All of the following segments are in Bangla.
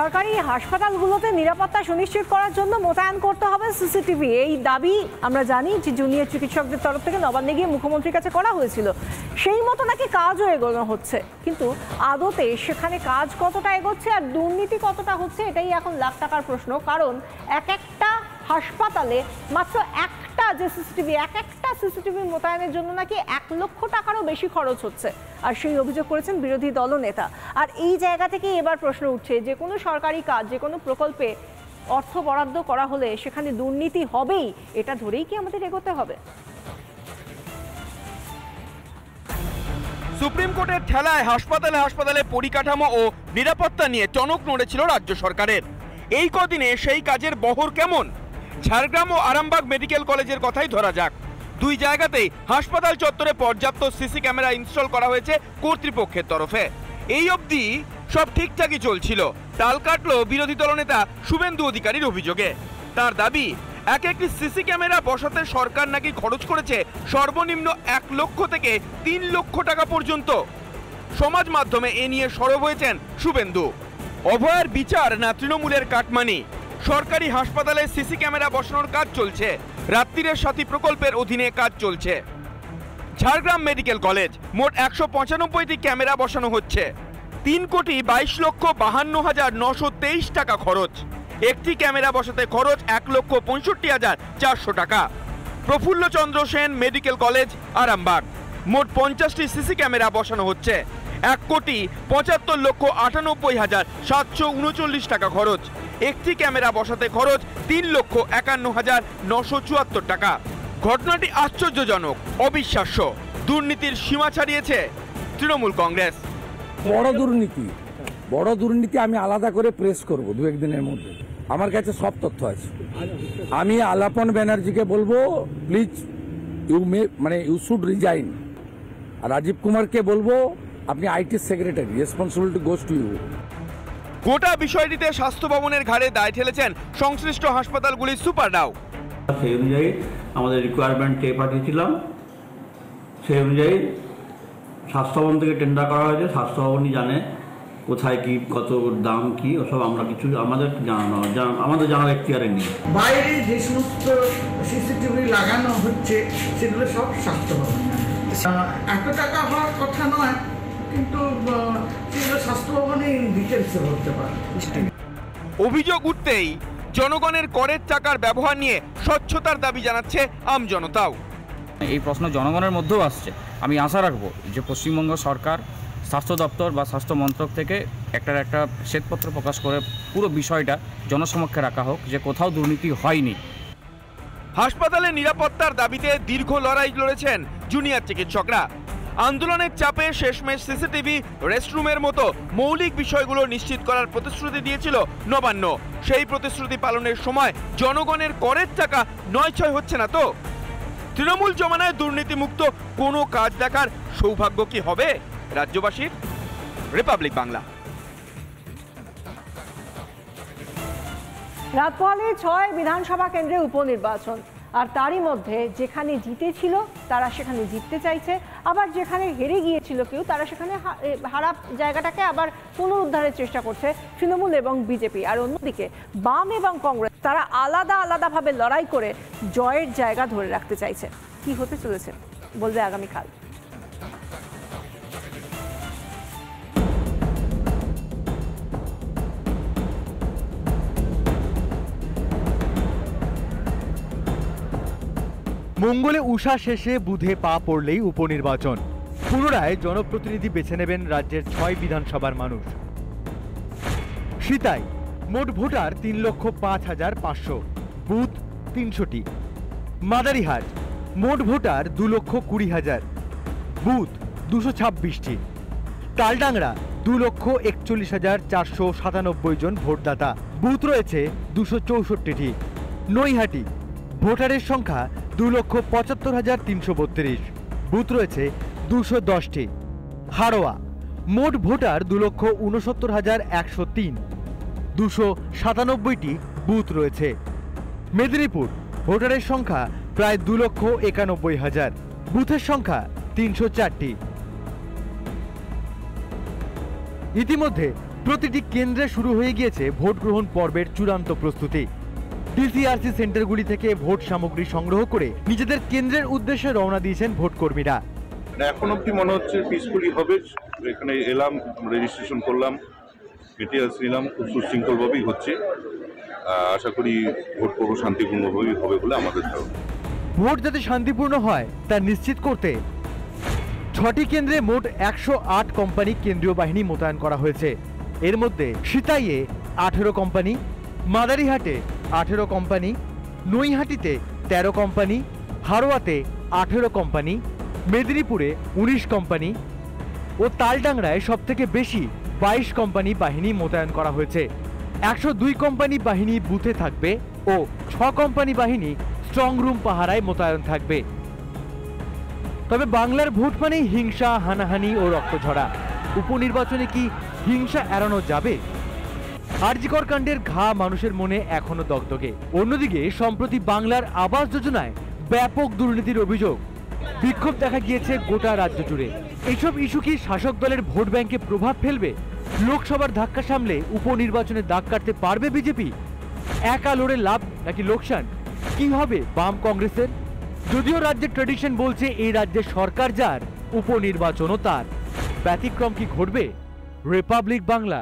সরকারি হাসপাতালগুলোতে নিরাপত্তা সুনিশ্চিত করার জন্য মোতায়েন করতে হবে সিসিটিভি। এই দাবি আমরা জানি যে জুনিয়র চিকিৎসকদের তরফ থেকে নবান্নে গিয়ে মুখ্যমন্ত্রীর কাছে করা হয়েছিল। সেই মতো নাকি কাজও এগোনো হচ্ছে, কিন্তু আদতে সেখানে কাজ কতটা এগোচ্ছে আর দুর্নীতি কতটা হচ্ছে এটাই এখন লাখ টাকার প্রশ্ন। কারণ একটা হাসপাতালে মাত্র একটা সিসিটিভি মোতায়েনের জন্য নাকি 1 লক্ষ টাকারও বেশি খরচ হচ্ছে, আর সেই অভিযোগ করেছেন বিরোধী দলনেতা। আর এই জায়গা থেকে এবার প্রশ্ন উঠছে, যে কোনো সরকারি কাজ, যে কোনো প্রকল্পে অর্থ বরাদ্দ করা হলে সেখানে দুর্নীতি হবেই, এটা ধরেই কি আমাদের এগোতে হবে? সুপ্রিম কোর্টের ঠেলায় হাসপাতালে পরিকাঠামো ও নিরাপত্তা নিয়ে টনক নড়েছিল রাজ্য সরকারের। এই কদিনে সেই কাজের বহর কেমন? ঝাড়গ্রাম ও আরামবাগ মেডিকেল কলেজের কথাই ধরা যাক। দুই জায়গাতেই হাসপাতাল চত্বরে পর্যাপ্ত সিসি ক্যামেরা ইনস্টল করা হয়েছে কর্তৃপক্ষের তরফে। এই অবধি সব ঠিকঠাকই চলছিল। তাল কাটল বিরোধী দলনেতা শুভেন্দু অধিকারীর অভিযোগে। তার দাবি, একটি সিসি ক্যামেরা বসাতে সরকার নাকি খরচ করেছে সর্বনিম্ন 1 লক্ষ থেকে 3 লক্ষ টাকা পর্যন্ত। সমাজ মাধ্যমে এ নিয়ে সরব হয়েছেন শুভেন্দু। অভয়ের বিচার না তৃণমূলের কাটমানি? সরকারি হাসপাতালে সিসি ক্যামেরা বসানোর কাজ চলছে। রাত্রিরের সাথী প্রকল্পের অধীনে কাজ চলছে। ঝাড়গ্রাম মেডিকেল কলেজ মোট 195টি ক্যামেরা বসানো হচ্ছে। 3,52,52,923 টাকা খরচ। একটি ক্যামেরা বসাতে খরচ 1,65,400 টাকা। প্রফুল্ল চন্দ্র সেন মেডিকেল কলেজ আরামবাগ মোট 50টি সিসি ক্যামেরা বসানো হচ্ছে। 1,95,98,739 টাকা খরচ। একটি ক্যামেরা বসাতে খরচ 3,51,974 টাকা। ঘটনাটি আশ্চর্যজনক, অবিশ্বাস্য। দুর্নীতির সীমা ছাড়িয়েছে তৃণমূল কংগ্রেস। বড় দুর্নীতি আমি আলাদা করে প্রেস করব 2-1 দিনের মধ্যে। আমার কাছে সব তথ্য আছে। আমি আলাপন ব্যানার্জিকে বলবো, প্লিজ ইউ শুড রিজাইন। আর রাজীব কুমারকে বলবো, আপনি IT secretary, responsibility goes to you. গোটা বিষয়টিতে স্বাস্থ্য ভবনের ঘাড়ে দায় ঠেলেছেন সংশ্লিষ্ট হাসপাতালগুলির সুপারডাও। সেই অনুযায়ী আমাদের রিকোয়ারমেন্ট চেয়ে পাঠিয়েছিলাম। সেই অনুযায়ী স্বাস্থ্য ভবন থেকে টেন্ডার করা হয়েছে। স্বাস্থ্য ভবনই জানে কোথায় কি, কত দাম কি, ওসব আমরা কিছু আমাদের জানার এখতিয়ারে নেই। বাইরে যে সমস্ত সিসিটিভি লাগানো হচ্ছে সেগুলো সব স্বাস্থ্য ভবন। এত টাকা হওয়ার কথা নয়, কিন্তু সেগুলো স্বাস্থ্য ভবনে ডিটেলসে বলতে পারে। অভিযোগ উঠতেই জনগণের করের টাকার ব্যবহার নিয়ে স্বচ্ছতার দাবি জানাচ্ছে আমজনতাও। এই প্রশ্ন জনগণের মধ্যেও আসছে। আমি আশা রাখবো যে পশ্চিমবঙ্গ সরকার, স্বাস্থ্য দপ্তর বা স্বাস্থ্য মন্ত্রক থেকে একটা শ্বেতপত্র প্রকাশ করে পুরো বিষয়টা জনসমক্ষে রাখা হোক যে কোথাও দুর্নীতি হয়নি। হাসপাতালে নিরাপত্তার দাবিতে দীর্ঘ লড়াই লড়েছেন জুনিয়র চিকিৎসকরা। আন্দোলনের চাপে শেষমেশ সিসিটিভি, রেস্টরুমের মতো মৌলিক বিষয়গুলো নিশ্চিত করার প্রতিশ্রুতি দিয়েছিল নবান্ন। সেই প্রতিশ্রুতি পালনের সময় জনগণের করের টাকা নয়ছয় হচ্ছে না তো? তৃণমূল জমানায় দুর্নীতিমুক্ত কোনো কাজ দেখার সৌভাগ্য কি হবে রাজ্যবাসীর? রিপাবলিক বাংলা। রাত পোহালে 6 বিধানসভা কেন্দ্রে উপনির্বাচন, আর তারই মধ্যে যেখানে জিতেছিল তারা সেখানে জিততে চাইছে, আবার যেখানে হেরে গিয়েছিল কেউ তারা সেখানে হারা জায়গাটাকে আবার পুনরুদ্ধারের চেষ্টা করছে তৃণমূল এবং বিজেপি। আর অন্যদিকে বাম এবং কংগ্রেস তারা আলাদাভাবে লড়াই করে জয়ের জায়গা ধরে রাখতে চাইছে। কি হতে চলেছে বলবে আগামীকাল। মঙ্গলে উষা শেষে বুধে পা পড়লেই উপনির্বাচন। পুনরায় জনপ্রতিনিধি বেছে নেবেন রাজ্যের 6 বিধানসভার মানুষ। সিতাই মোট ভোটার 3,05,500, বুথ 300টি। মাদারিহাট মোট ভোটার 2,20,000, বুথ 226টি। তালডাংরা 2,41,497 জন ভোটদাতা, বুথ রয়েছে 264টি। নৈহাটি ভোটারের সংখ্যা 2,75,332, বুথ রয়েছে 210টি। হাড়োয়া মোট ভোটার 2,69,103, 297টি বুথ রয়েছে। মেদিনীপুর ভোটারের সংখ্যা প্রায় 2,91,000, বুথের সংখ্যা 304টি। ইতিমধ্যে প্রতিটি কেন্দ্রে শুরু হয়ে গিয়েছে ভোট গ্রহণ পর্বের চূড়ান্ত প্রস্তুতি। টিসিআরসি সেন্টারগুলি থেকে ভোট সামগ্রী সংগ্রহ করে নিজেদের কেন্দ্রের উদ্দেশ্যে রওনা দিয়েছেন ভোটকর্মীরা। এখন অব্দি মনে হচ্ছে পিসফুলি হবে। এখানে এলাম, রেজিস্ট্রেশন করলাম, ডিটেলস নিলাম, খুব সুশৃঙ্খলভাবেই হচ্ছে। আশা করি ভোট পর্ব শান্তিপূর্ণভাবেই হবে বলে আমাদের ধারণা। ভোট যাতে শান্তিপূর্ণ হয় তা নিশ্চিত করতে 6টি কেন্দ্রে মোট 108 কোম্পানি কেন্দ্রীয় বাহিনী মোতায়েন করা হয়েছে। এর মধ্যে সিতাইয়ে 18 কোম্পানি, মাদারিহাটে 18 কোম্পানি, নৈহাটিতে 13 কোম্পানি, হারোয়াতে 18 কোম্পানি, মেদিনীপুরে 19 কোম্পানি ও তালডাংরায় সবথেকে বেশি 22 কোম্পানি বাহিনী মোতায়েন করা হয়েছে। 102 কোম্পানি বাহিনী বুথে থাকবে ও 6 কোম্পানি বাহিনী স্ট্রং রুম পাহারায় মোতায়েন থাকবে। তবে বাংলার ভোট মানেই হিংসা, হানাহানি ও রক্তঝরা। উপনির্বাচনে কি হিংসা এড়ানো যাবে? আরজিকর কাণ্ডের ঘা মানুষের মনে এখনো দগদগে। অন্যদিকে সম্প্রতি বাংলার আবাস যোজনায় ব্যাপক দুর্নীতির অভিযোগ। বিক্ষোভ দেখা গিয়েছে গোটা রাজ্য জুড়ে। এইসব ইস্যু কি শাসক দলের ভোট ব্যাংকে প্রভাব ফেলবে? লোকসভার ধাক্কা সামলে উপনির্বাচনে দাগ কাটতে পারবে বিজেপি? একা লড়ে লাভ নাকি লোকসান? কি হবে বাম কংগ্রেসের? যদিও রাজ্যের ট্র্যাডিশন বলছে এই রাজ্যের সরকার যার, উপনির্বাচনও তার। ব্যতিক্রম কি ঘটবে? রিপাবলিক বাংলা।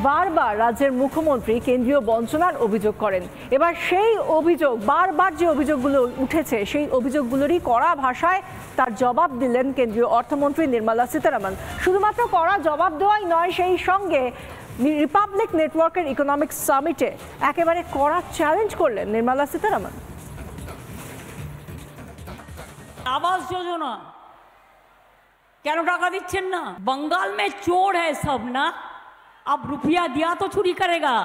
বারবার রাজ্যের মুখ্যমন্ত্রী কেন্দ্রীয় বঞ্চনার অভিযোগ করেন। এবার সেই অভিযোগ, বারবার যে অভিযোগগুলো উঠেছে সেই অভিযোগগুলোরই কড়া ভাষায় তার জবাব দিলেন কেন্দ্রীয় অর্থমন্ত্রী নির্মলা সীতারামন। শুধুমাত্র কড়া জবাব দেওয়াই নয়, সেই সঙ্গে রিপাবলিক নেটওয়ার্কের ইকোনমিক সামিটে একেবারে কড়া চ্যালেঞ্জ করলেন নির্মলা সীতারামন। आवास योजना কেন টাকা দিচ্ছেন না? बंगाल में चोर है सब ना, अब रुपया दिया तो चोरी करेगा।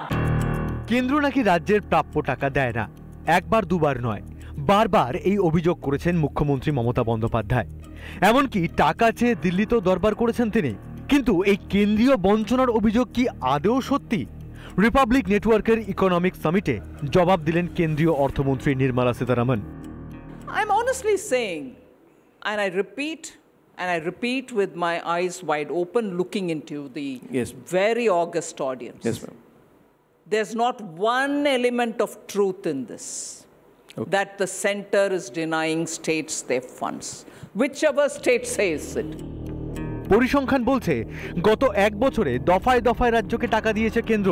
কেন্দ্র নাকি রাজ্যের প্রাপ্য টাকা দেয় না। একবার দুবার নয়, বারবার এই অভিযোগ করেছেন মুখ্যমন্ত্রী মমতা বন্দ্যোপাধ্যায়। এমনকি টাকা চেয়ে দিল্লিতেও দরবার করেছেন তিনি। কিন্তু এই কেন্দ্রীয় বঞ্চনার অভিযোগ কি আদৌ সত্যি? রিপাবলিক নেটওয়ার্কের ইকোনমিক সামিটে জবাব দিলেন কেন্দ্রীয় অর্থমন্ত্রী Nirmala Sitharaman. I'm honestly saying, and I repeat with my eyes wide open, looking into the very august audience. Yes, ma'am. There's not one element of truth in this, that the center is denying states their funds, whichever state says it. পরিসংখ্যান বলছে গত 1 বছরে দফায় দফায় রাজ্যকে টাকা দিয়েছে কেন্দ্র।